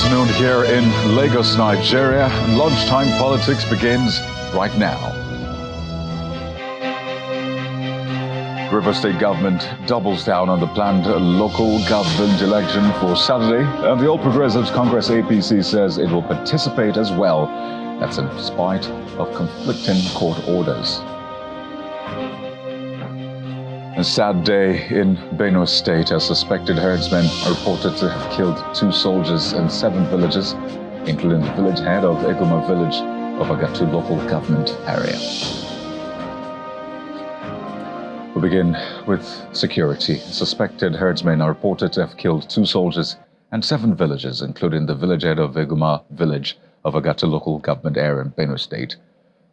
afternoon here in Lagos, Nigeria, and lunchtime politics begins right now. Rivers State government doubles down on the planned local government election for Saturday, and the All Progressives Congress APC says it will participate as well. That's in spite of conflicting court orders. A sad day in Benue State as suspected herdsmen are reported to have killed 2 soldiers and 7 villagers, including the village head of Eguma village of Agatu local government area. We begin with security. Suspected herdsmen are reported to have killed 2 soldiers and 7 villagers, including the village head of Eguma village of Agatu local government area in Benue State.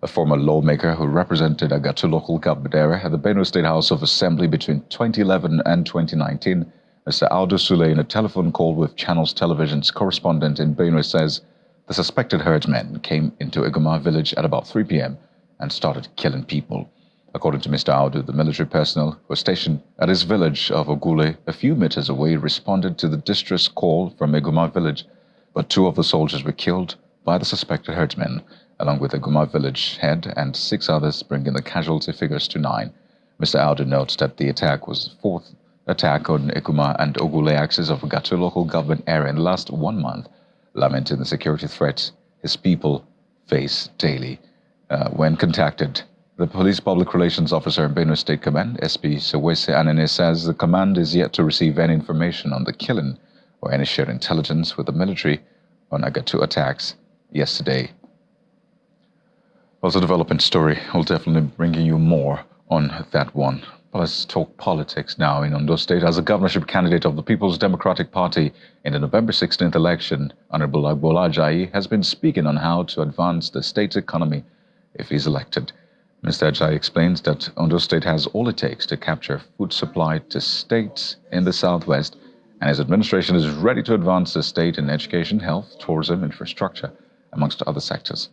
A former lawmaker who represented Agatu local government area at the Benue State House of Assembly between 2011 and 2019, Mr. Ondo Sule, in a telephone call with Channels Television's correspondent in Benue, says the suspected herdsmen came into Eguma village at about 3 p.m. and started killing people. According to Mr. Audu, the military personnel who were stationed at his village of Ogule a few meters away responded to the distress call from Eguma village, but 2 of the soldiers were killed by the suspected herdsmen, along with Eguma village head and 6 others, bringing the casualty figures to 9. Mr. Audu notes that the attack was the 4th attack on Eguma and Ogule axis of Agatu local government area in the last 1 month, lamenting the security threats his people face daily. When contacted, the police public relations officer in Benue State Command, SP Sewese Anene, says the command is yet to receive any information on the killing or any shared intelligence with the military on Agatu attacks yesterday. Also, developing story. We'll definitely be bringing you more on that one. But let's talk politics now. In Ondo State, as a governorship candidate of the People's Democratic Party in the November 16th election, Honorable Agbola Ajayi has been speaking on how to advance the state's economy if he's elected. Mr. Ajayi explains that Ondo State has all it takes to capture food supply to states in the southwest, and his administration is ready to advance the state in education, health, tourism, infrastructure, amongst other sectors.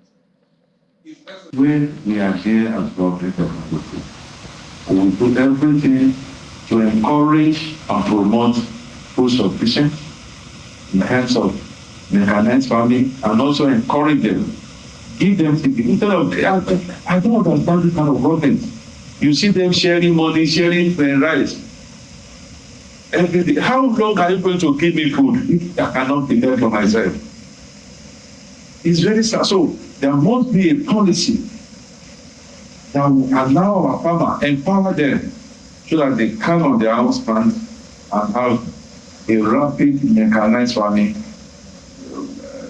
When we are here as government of Agatu, we will do everything to encourage and promote food sufficiency in terms of mechanized farming, and also encourage them. Give them, instead of, I don't understand this kind of government. You see them sharing money, sharing rice. Everything. How long are you going to give me food if I cannot be there for myself? It's very sad. So there must be a policy that will allow our farmers, empower them, so that they come on their house plans and have a rapid mechanized farming.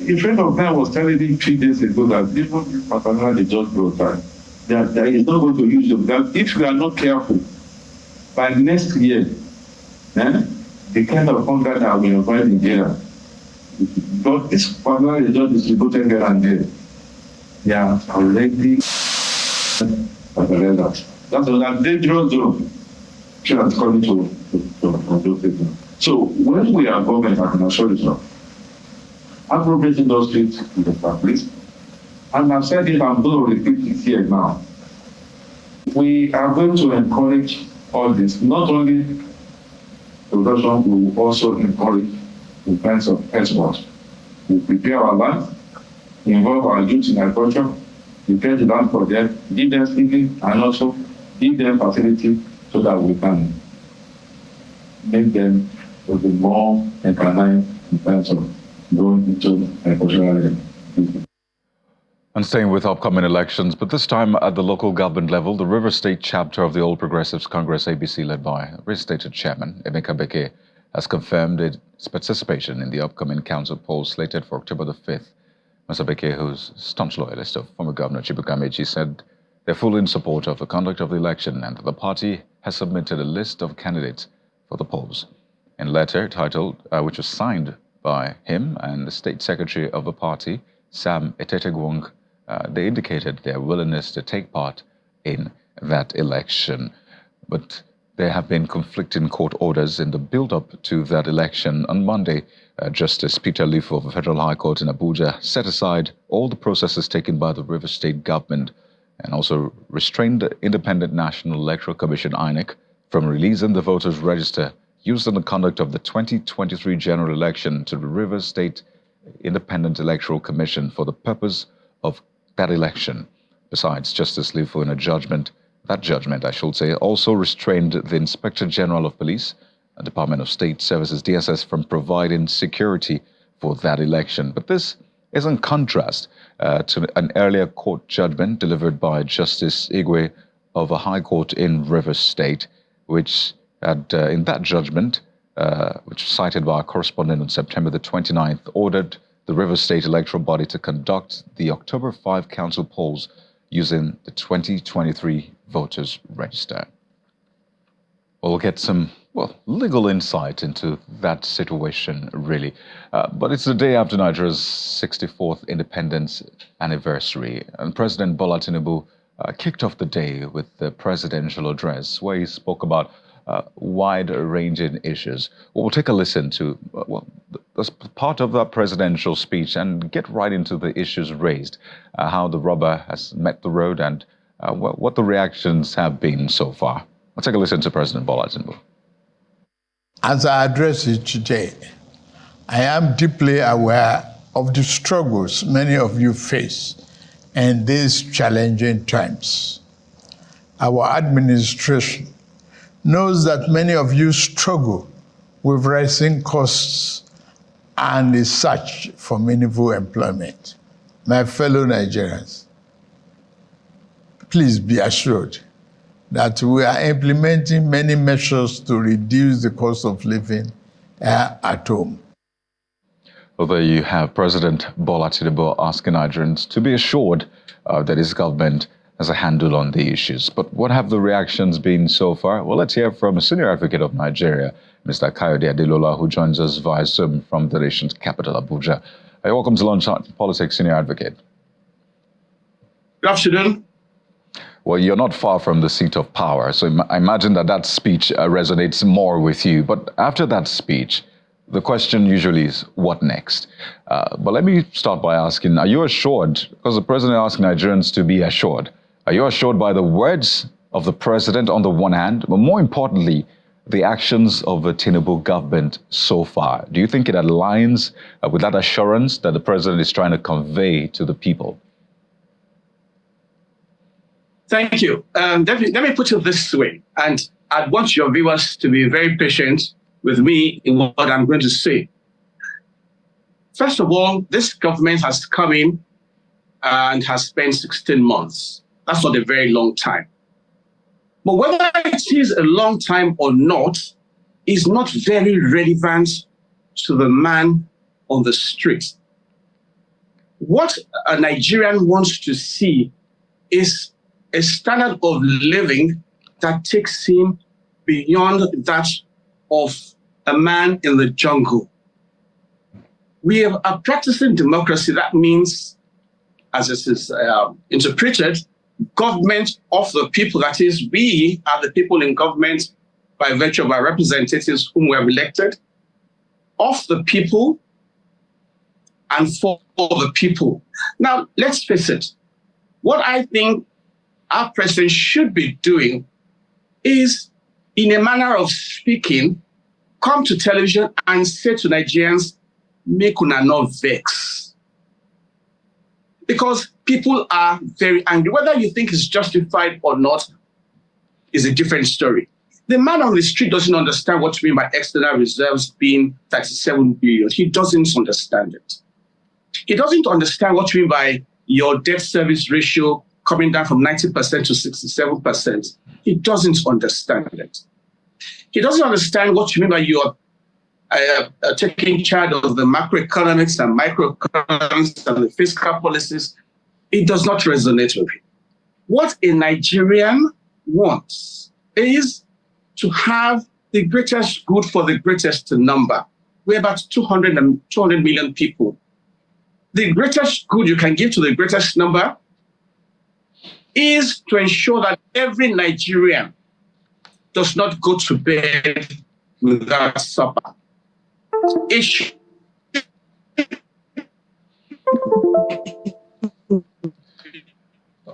A friend of mine was telling me 3 days ago that people particularly just brought that is not going to use them. That if we are not careful, by next year, the kind of hunger that we avoid in Nigeria, but this particularly is just distributed here and there. They are already that's a dangerous zone. That's coming to those people. So when we are government, I can assure you, appropriate industry is established. And I've said it, I'm going to repeat it here now. We are going to encourage all this, not only production, we will also encourage in terms of exports. We prepare our land, involve our youth in agriculture, prepare the land for them, give them skilling, and also give them facility so that we can make them to be more mechanized in terms of going into agricultural. And staying with upcoming elections, but this time at the local government level, the River State chapter of the All Progressives Congress ABC, led by reinstated chairman Emeka Beke, has confirmed its participation in the upcoming council polls slated for October the 5th. Mr. Beke, who's staunch loyalist of former Governor Chibuka Amechi, said they're fully in support of the conduct of the election and that the party has submitted a list of candidates for the polls. In a letter titled, which was signed by him and the state secretary of the party, Sam Etetegwong, they indicated their willingness to take part in that election. But there have been conflicting court orders in the build-up to that election. On Monday, Justice Peter Lifo of the Federal High Court in Abuja set aside all the processes taken by the River State government and also restrained the Independent National Electoral Commission, INEC, from releasing the voters' register used in the conduct of the 2023 general election to the River State Independent Electoral Commission for the purpose of that election. Besides, Justice Lifu, in a judgment, also restrained the Inspector General of Police and Department of State Services, DSS, from providing security for that election. But this is in contrast to an earlier court judgment delivered by Justice Igwe of a high court in Rivers State, which had, in that judgment, which was cited by our correspondent on September the 29th, ordered the Rivers State electoral body to conduct the October 5 council polls using the 2023 voters register. We'll get some, legal insight into that situation, really. But it's the day after Nigeria's 64th independence anniversary, and President Bola Tinubu kicked off the day with the presidential address, where he spoke about wide-ranging issues. We'll take a listen to that's part of that presidential speech and get right into the issues raised, how the rubber has met the road, and what the reactions have been so far. We'll take a listen to President Bola Tinubu. As I address you today, I am deeply aware of the struggles many of you face in these challenging times. Our administration knows that many of you struggle with rising costs and the search for meaningful employment. My fellow Nigerians, please be assured that we are implementing many measures to reduce the cost of living at home. Well, there you have President Bola Tinubu asking Nigerians to be assured that his government has a handle on the issues. But what have the reactions been so far? Well, let's hear from a senior advocate of Nigeria, Mr. Kayode Adelola, who joins us via Zoom from the nation's capital, Abuja. Welcome to Lunchtime Politics, senior advocate. Good afternoon. Well, you're not far from the seat of power, so I imagine that speech resonates more with you. But after that speech, the question usually is, what next? But let me start by asking, are you assured, because the president asked Nigerians to be assured, are you assured by the words of the president on the one hand, but more importantly, the actions of the Tinubu government so far? Do you think it aligns with that assurance that the president is trying to convey to the people? Thank you. Let me put it this way, and I want your viewers to be very patient with me in what I'm going to say. First of all, this government has come in and has spent 16 months. That's not a very long time. But whether it is a long time or not is not very relevant to the man on the street. What a Nigerian wants to see is a standard of living that takes him beyond that of a man in the jungle. We are practicing democracy. That means, as it is interpreted, government of the people. That is, we are the people in government by virtue of our representatives whom we have elected, of the people and for the people. Now, let's face it. What I think our president should be doing is, in a manner of speaking, come to television and say to Nigerians, make una no vex. Because people are very angry. Whether you think it's justified or not is a different story. The man on the street doesn't understand what you mean by external reserves being 37 billion. He doesn't understand it. He doesn't understand what you mean by your debt service ratio coming down from 90% to 67%. He doesn't understand it. He doesn't understand what you mean by your taking charge of the macroeconomics and microeconomics and the fiscal policies. It does not resonate with him. What a Nigerian wants is to have the greatest good for the greatest number. We're about 200 million people. The greatest good you can give to the greatest number is to ensure that every Nigerian does not go to bed without supper.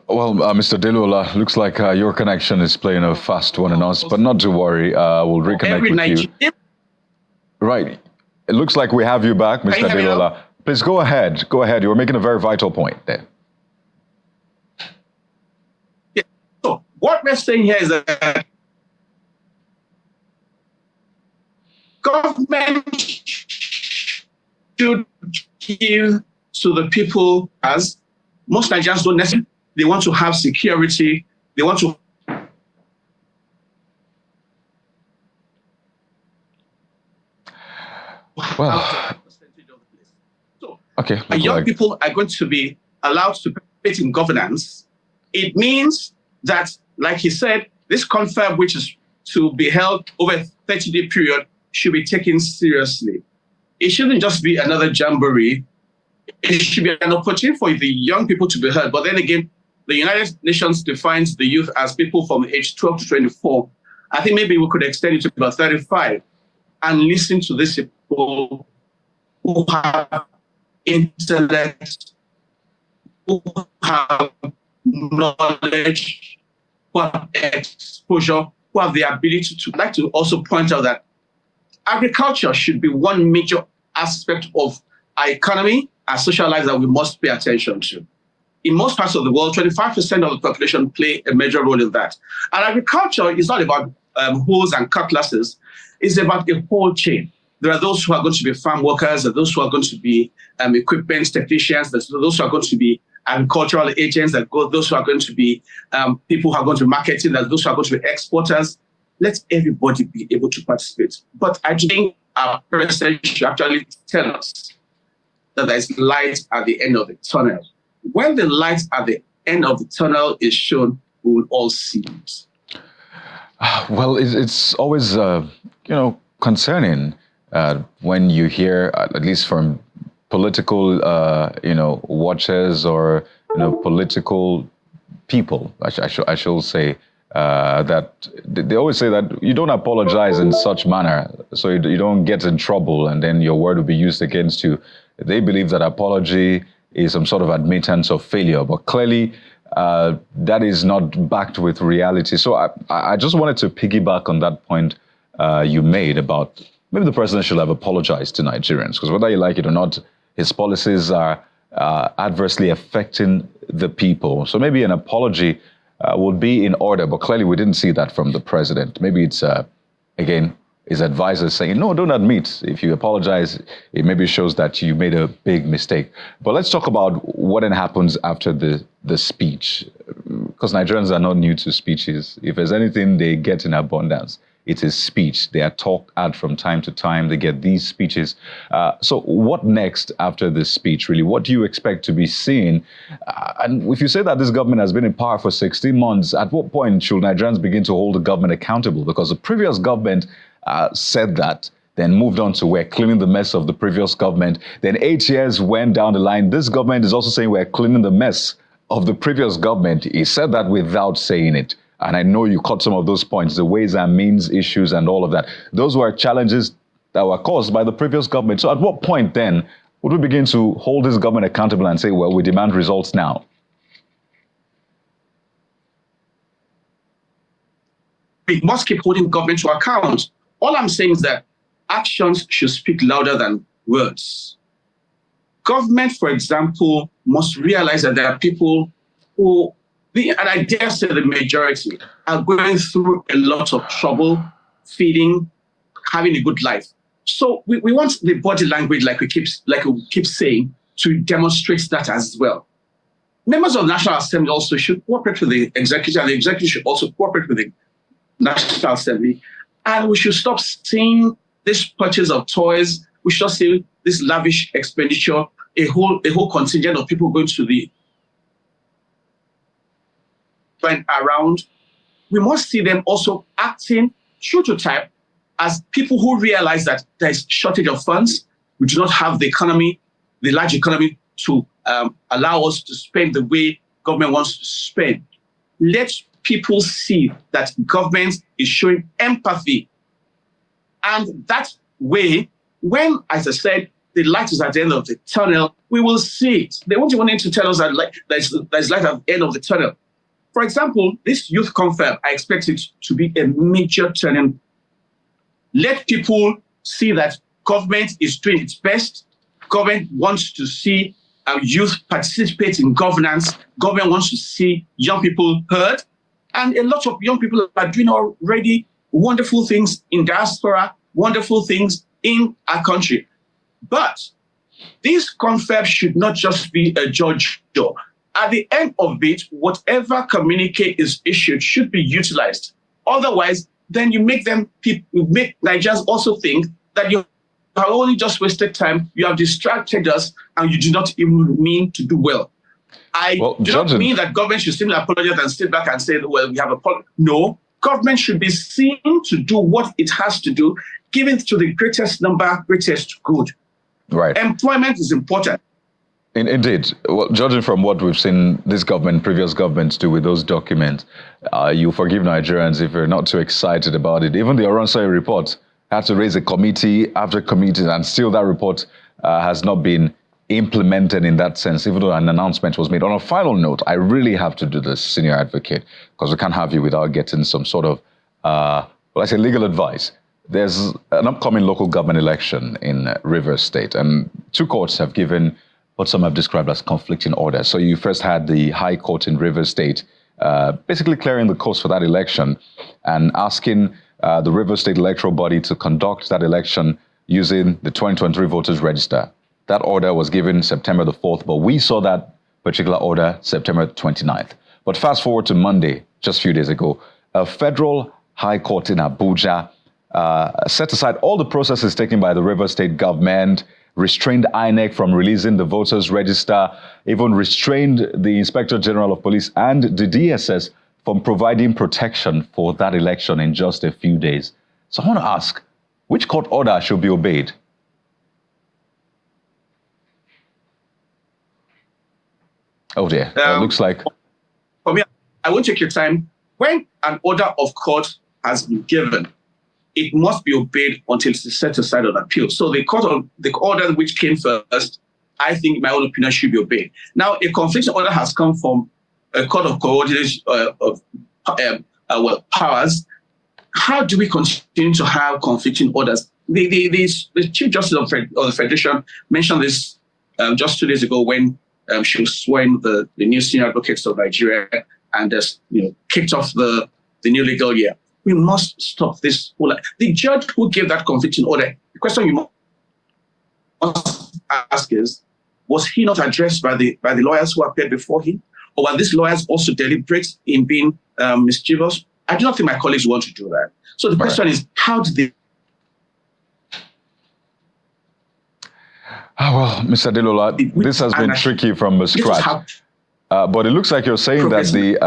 Well, Mr. Adelola, looks like your connection is playing a fast one on us, but not to worry, we'll reconnect with you. Right. It looks like we have you back, Mr. Adelola. Please go ahead. Go ahead. You were making a very vital point there. Yeah. So what we're saying here is that government should give to the people, as most Nigerians don't necessarily. They want to have security. They want to. Well, so okay. young people are going to be allowed to participate in governance. It means that, like he said, this confab, which is to be held over a 30-day period, should be taken seriously. It shouldn't just be another jamboree. It should be an opportunity for the young people to be heard. But then again, the United Nations defines the youth as people from age 12 to 24. I think maybe we could extend it to about 35 and listen to these people who have intellect, who have knowledge, who have exposure, who have the ability to. I'd like to also point out that agriculture should be one major aspect of our economy and social life that we must pay attention to. In most parts of the world, 25% of the population play a major role in that. And agriculture is not about hoes and cutlasses. It's about a whole chain. There are those who are going to be farm workers, there are those who are going to be equipment technicians, there are those who are going to be agricultural agents, there are those who are going to be people who are going to be marketing, there are those who are going to be exporters. Let everybody be able to participate. But I think our president should actually tell us that there is light at the end of the tunnel. When the light at the end of the tunnel is shown, we will all see it. Well, it's always, concerning when you hear, at least from political, watchers or, political people, I shall say, that they always say that you don't apologize in such manner, so you don't get in trouble, and then your word will be used against you. They believe that apology is some sort of admittance of failure, but clearly that is not backed with reality. So I just wanted to piggyback on that point you made about maybe the president should have apologized to Nigerians, because whether you like it or not, his policies are adversely affecting the people. So maybe an apology would be in order, but clearly we didn't see that from the president. Maybe it's, again, his advisors saying, no, don't admit. If you apologize, it maybe shows that you made a big mistake. But let's talk about what then happens after the speech, because Nigerians are not new to speeches. If there's anything they get in abundance, it is speech. They are talked at from time to time. They get these speeches. So what next after this speech, really? What do you expect to be seen? And if you say that this government has been in power for 16 months, at what point should Nigerians begin to hold the government accountable? Because the previous government said that, then moved on to we're cleaning the mess of the previous government. Then 8 years went down the line. This government is also saying we're cleaning the mess of the previous government. He said that without saying it. And I know you caught some of those points, the ways and means issues and all of that. Those were challenges that were caused by the previous government. So at what point then would we begin to hold this government accountable and say, well, we demand results now? We must keep holding government to account. All I'm saying is that actions should speak louder than words. Government, for example, must realize that there are people who, and I dare say the majority, are going through a lot of trouble, feeding, having a good life. So we want the body language, like we keep saying, to demonstrate that as well. Members of the National Assembly also should cooperate with the executive, and the executive should also cooperate with the National Assembly. And we should stop seeing this purchase of toys. We should see this lavish expenditure, a whole contingent of people going to the around. We must see them also acting true to type as people who realize that there is shortage of funds. We do not have the economy, the large economy, to allow us to spend the way government wants to spend. Let people see that government is showing empathy. And that way, when, as I said, the light is at the end of the tunnel, we will see it. They won't even need to tell us that there's light at the end of the tunnel. For example, this youth confab, I expect it to be a major turning. Let people see that government is doing its best Government wants to see youth participate in governance. Government wants to see young people heard. And a lot of young people are doing already wonderful things in diaspora, wonderful things in our country. But this confab should not just be a judge. At the end of it, whatever communique is issued should be utilized. Otherwise, then you make Nigerians also think that you have only just wasted time, you have distracted us, and you do not even mean to do well. I do not mean that government should simply apologize and sit back and say, well, we have a problem. No, government should be seen to do what it has to do, given to the greatest number, greatest good. Right. Employment is important. Indeed. Well, judging from what we've seen this government, previous governments do with those documents, you forgive Nigerians if you're not too excited about it. Even the Oronsai report had to raise a committee after committee, and still that report has not been implemented in that sense, even though an announcement was made. On a final note, I really have to do this, senior advocate, because we can't have you without getting some sort of, legal advice. There's an upcoming local government election in Rivers State, and two courts have given what some have described as conflicting orders. So you first had the High Court in Rivers State basically clearing the course for that election and asking the Rivers State electoral body to conduct that election using the 2023 voters register. That order was given September the 4th, but we saw that particular order September 29th. But fast forward to Monday, just a few days ago, a federal high court in Abuja set aside all the processes taken by the Rivers State government, restrained INEC from releasing the voters register, even restrained the Inspector General of Police and the DSS from providing protection for that election in just a few days. So I want to ask, which court order should be obeyed? Oh dear, it looks like... For me, I won't take your time. When an order of court has been given, it must be obeyed until it is set aside on appeal. So the order which came first, I think, in my own opinion, should be obeyed. Now, a conflicting order has come from a court of coordination of powers. How do we continue to have conflicting orders? The Chief Justice of the Federation mentioned this just 2 days ago when she was sworn the new senior advocates of Nigeria and kicked off the new legal year. We must stop this. The judge who gave that conflicting order, the question you must ask is, was he not addressed by the lawyers who appeared before him? Or were these lawyers also deliberate in being mischievous? I do not think my colleagues want to do that. So the question is, how did they... Well, Mr. Delola, this has been tricky from the scratch. But it looks like you're saying that the...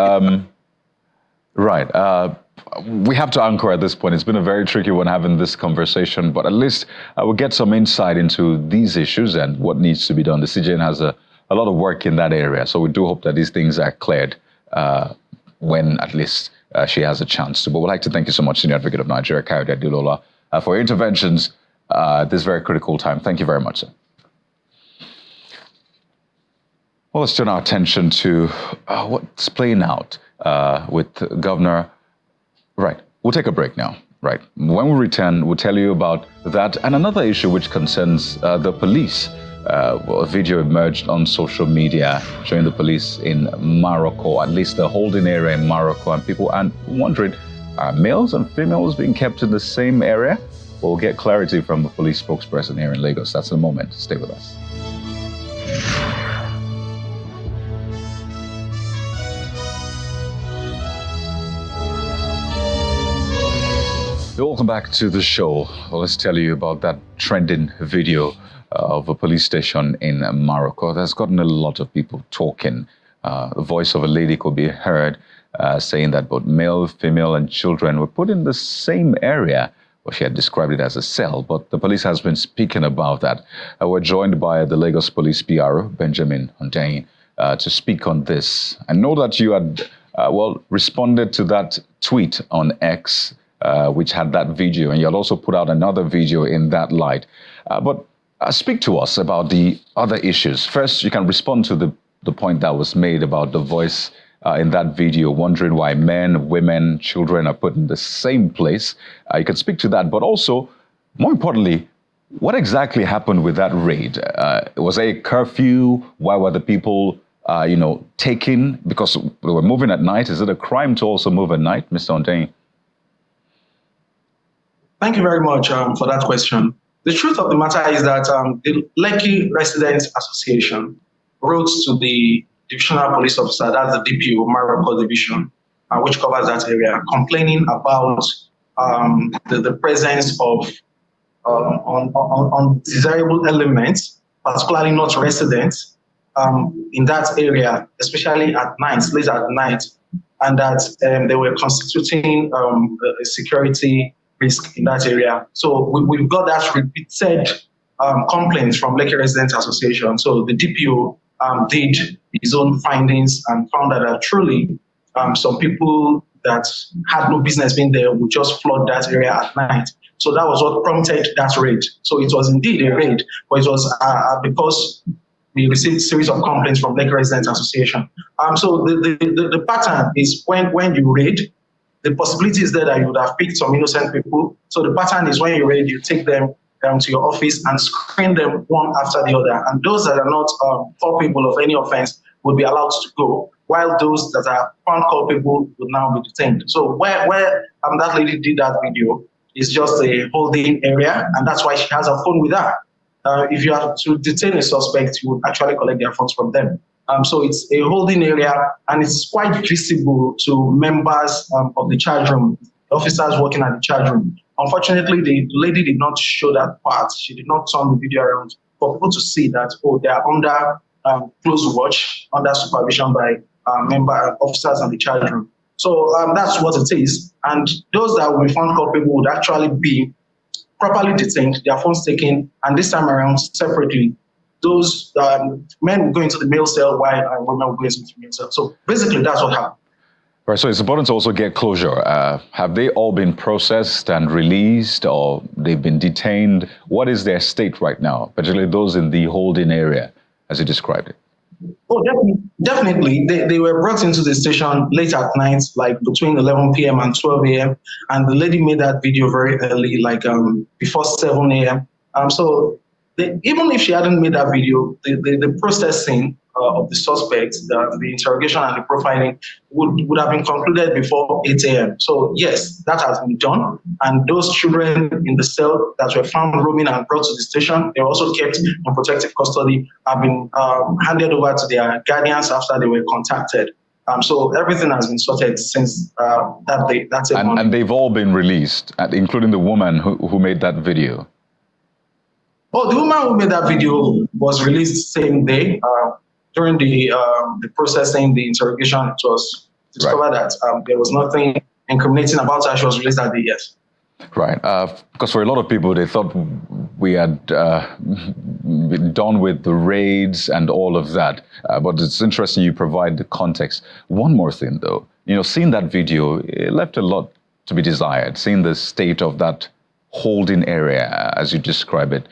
we have to anchor at this point. It's been a very tricky one having this conversation, but at least we'll get some insight into these issues and what needs to be done. The CJN has a lot of work in that area, so we do hope that these things are cleared when at least she has a chance to. But we'd like to thank you so much, Senior Advocate of Nigeria, Kayode Delola, for your interventions at this very critical time. Thank you very much, sir. Well, let's turn our attention to what's playing out with Governor... Right, we'll take a break now. Right, when we return, we'll tell you about that and another issue which concerns the police. A video emerged on social media showing the police in Maroko, at least the holding area in Maroko, and people are wondering, are males and females being kept in the same area? We'll get clarity from the police spokesperson here in Lagos. That's in a moment. Stay with us. Welcome back to the show. Well, let's tell you about that trending video of a police station in Maroko. That's gotten a lot of people talking. The voice of a lady could be heard saying that both male, female, and children were put in the same area. Well, she had described it as a cell, but the police has been speaking about that. We're joined by the Lagos Police PRO, Benjamin Hundeyin, to speak on this. I know that you had, responded to that tweet on X, which had that video, and you had also put out another video in that light. But speak to us about the other issues. First, you can respond to the point that was made about the voice in that video, wondering why men, women, children are put in the same place. You can speak to that, but also, more importantly, What exactly happened with that raid? Was there a curfew? Why were the people, taken? Because they were moving at night. Is it a crime to also move at night, Mr. Ondeng? Thank you very much for that question. The truth of the matter is that the Lekki Residents Association wrote to the Divisional Police Officer, that's the DPO, Maroko Division, which covers that area, complaining about the presence of undesirable elements, particularly not residents, in that area, especially at night, late at night, and that they were constituting a security risk in that area. So we've got that repeated complaints from Lekki Residents Association. So the DPO did his own findings and found that truly some people that had no business being there would just flood that area at night. So that was what prompted that raid. So it was indeed a raid, but it was because we received a series of complaints from Lekki Residents Association. So the pattern is when you raid, the possibility is there that you would have picked some innocent people. So the pattern is when you raid, you take them to your office and screen them one after the other. And those that are not culpable of any offense would be allowed to go, while those that are found culpable would now be detained. So where that lady did that video is just a holding area, and that's why she has a phone with her. If you have to detain a suspect, you would actually collect their phones from them. So it's a holding area, and it's quite visible to members of the charge room, officers working at the charge room. Unfortunately, the lady did not show that part. She did not turn the video around for people to see that, they are under close watch, under supervision by member officers in the charge room. So that's what it is. And those that will be found culpable would actually be properly detained, their phones taken, and this time around separately. Those men will go into the male cell while women will go into the female cell. So basically, that's what happened. Right, so it's important to also get closure. Have they all been processed and released, or they've been detained? What is their state right now, particularly those in the holding area, as you described it? Oh, definitely. They were brought into the station late at night, like between 11 p.m. and 12 a.m. And the lady made that video very early, like before 7 a.m. So even if she hadn't made that video, the processing of the suspects, the interrogation and the profiling would have been concluded before 8 a.m. So yes, that has been done. And those children in the cell that were found roaming and brought to the station, they were also kept in protective custody, have been handed over to their guardians after they were contacted. So everything has been sorted since that day. That's it. And they've all been released, including the woman who made that video. Oh, the woman who made that video was released the same day. During the processing, the interrogation, it was discovered that there was nothing incriminating about her. She was released that day, yes. Right, because for a lot of people, they thought we had been done with the raids and all of that. But it's interesting you provide the context. One more thing, though. Seeing that video, it left a lot to be desired. Seeing the state of that holding area, as you describe it,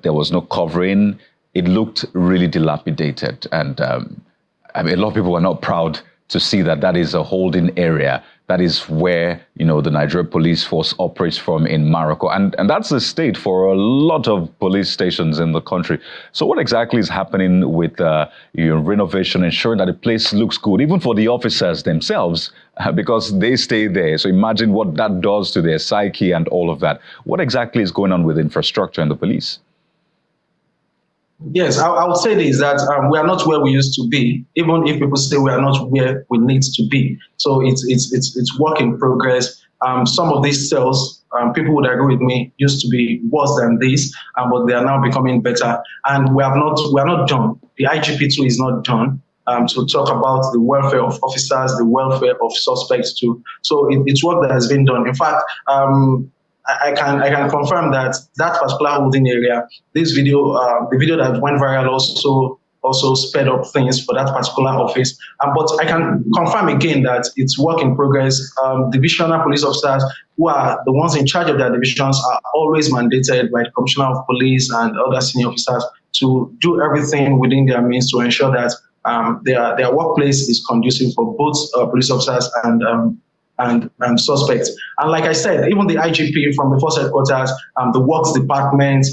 there was no covering. It looked really dilapidated, and a lot of people were not proud to see that is a holding area. That is where the Nigeria Police Force operates from in Maroko, and that's the state for a lot of police stations in the country. So what exactly is happening with renovation, ensuring that the place looks good, even for the officers themselves, because they stay there. So imagine what that does to their psyche and all of that. What exactly is going on with infrastructure and the police? Yes, I would say this, that we are not where we used to be, even if people say we are not where we need to be. So it's work in progress. Some of these cells, people would agree with me, used to be worse than this, but they are now becoming better. And we are not done. The IGP2 is not done to talk about the welfare of officers, the welfare of suspects too. So it's work that has been done. In fact, I can confirm that particular holding area, this video, the video that went viral also sped up things for that particular office. But I can confirm again that it's work in progress. Divisional police officers who are the ones in charge of their divisions are always mandated by the Commissioner of Police and other senior officers to do everything within their means to ensure that their workplace is conducive for both police officers and and suspects. And like I said, even the IGP from the force headquarters, the works department,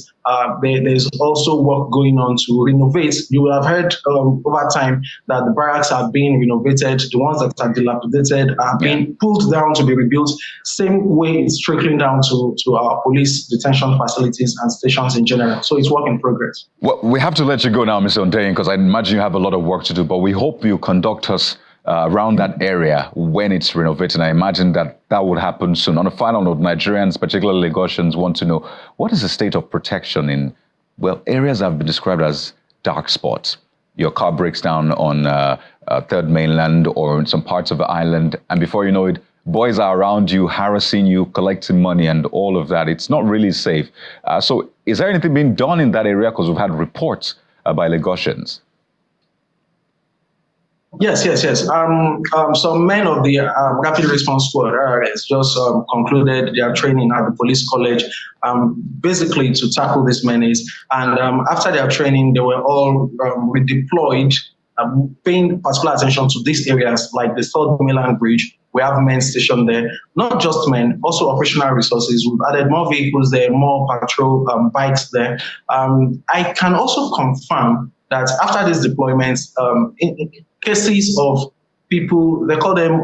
there's also work going on to renovate. You will have heard over time that the barracks are being renovated. The ones that are dilapidated are being pulled down to be rebuilt. Same way it's trickling down to our police detention facilities and stations in general. So it's work in progress. Well, we have to let you go now, Mr. Ondeyin, because I imagine you have a lot of work to do, but we hope you conduct us around that area when it's renovated. I imagine that would happen soon. On a final note, Nigerians, particularly Lagosians, want to know, what is the state of protection in, well, areas that have been described as dark spots? Your car breaks down on Third Mainland or in some parts of the island, and before you know it, boys are around you, harassing you, collecting money and all of that. It's not really safe. So is there anything being done in that area? Because we've had reports by Lagosians. Yes. Some men of the Rapid Response Squad RRS just concluded their training at the police college, basically to tackle this menace. And after their training, they were all redeployed, paying particular attention to these areas like the Third Mainland Bridge. We have men stationed there, not just men, also operational resources. We've added more vehicles there, more patrol bikes there. I can also confirm that after these deployments, in cases of people, they call them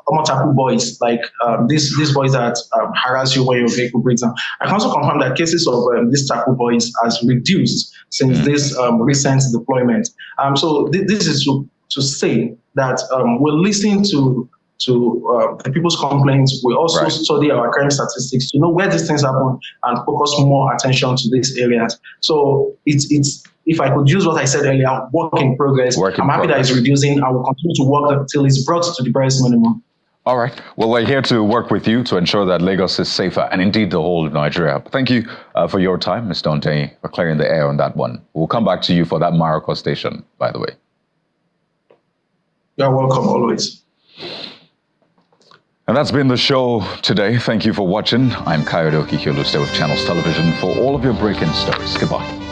Omotaku boys, like these boys that harass you when your vehicle breaks down. I can also confirm that cases of these Taku boys has reduced since this recent deployment. So this is to say that we're listening to the people's complaints. We also study our crime statistics to know where these things happen and focus more attention to these areas. So it's if I could use what I said earlier, work in progress. I'm happy that it's reducing. I will continue to work until it's brought to the barest minimum. All right. Well, we're here to work with you to ensure that Lagos is safer, and indeed the whole of Nigeria. Thank you for your time, Mr. Ondeyin, for clearing the air on that one. We'll come back to you for that Maroko station, by the way. You're welcome, always. And that's been the show today. Thank you for watching. I'm Kayode Okikiolu. Stay with Channels Television for all of your breaking stories. Goodbye.